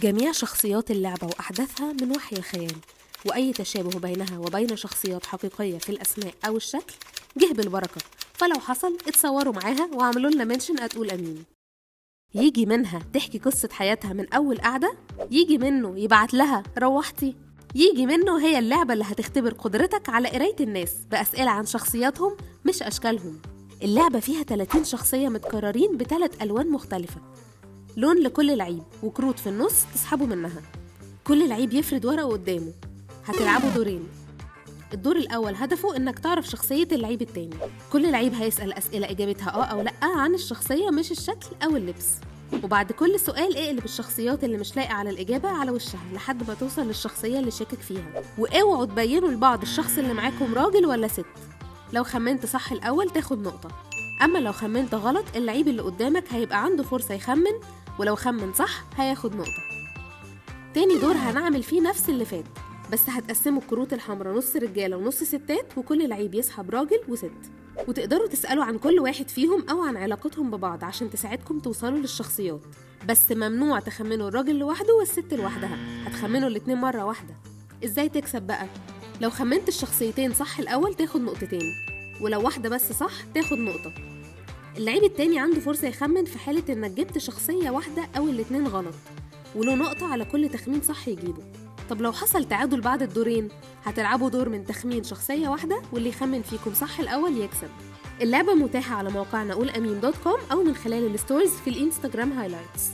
جميع شخصيات اللعبة وأحداثها من وحي الخيال، وأي تشابه بينها وبين شخصيات حقيقية في الأسماء أو الشكل جه بالبركة. فلو حصل اتصوروا معاها وعملوا لنا منشن @قول أمين. يجي منها تحكي قصة حياتها من أول قعدة، يجي منه يبعت لها روحتي، يجي منه هي اللعبة اللي هتختبر قدرتك على قراية الناس بأسئلة عن شخصياتهم مش أشكالهم. اللعبة فيها 30 شخصية متكررين ب3 ألوان مختلفة، لون لكل لعيب وكروت في النص تسحبوا منها. كل لعيب يفرد ورقه قدامه. هتلعبوا دورين. الدور الأول هدفه إنك تعرف شخصية اللعيب التاني. كل لعيب هيسأل أسئلة إجابتها أو لأ عن الشخصية مش الشكل أو اللبس، وبعد كل سؤال اقلب الشخصيات اللي مش لاقي على الإجابة على وشها لحد ما توصل للشخصية اللي شاكك فيها. واوعوا تبينوا لبعض الشخص اللي معاكم راجل ولا ست. لو خمنت صح الأول تاخد نقطة، أما لو خمنت غلط اللعيب اللي قدامك هيبقى عنده فرصة يخمن، ولو خمن صح هياخد نقطة. تاني دور هنعمل فيه نفس اللي فات، بس هتقسموا الكروت الحمراء نص رجالة ونص ستات، وكل لعيب يسحب راجل وست، وتقدروا تسألوا عن كل واحد فيهم أو عن علاقتهم ببعض عشان تساعدكم توصلوا للشخصيات. بس ممنوع تخمنوا الراجل لوحده والست لوحدها، هتخمنوا الاتنين مرة واحدة. ازاي تكسب بقى؟ لو خمنت الشخصيتين صح الأول تاخد نقطتين، ولو واحدة بس صح تاخد نقطة. اللعيب التاني عنده فرصة يخمن في حالة إنك جبت شخصية واحدة أو الاتنين غلط، وله نقطة على كل تخمين صح يجيبه. طب لو حصل تعادل بعد الدورين هتلعبوا دور من تخمين شخصية واحدة، واللي يخمن فيكم صح الأول يكسب. اللعبة متاحة على موقعنا قول أمين.com أو من خلال الستوريز في الإنستجرام هايلايتس.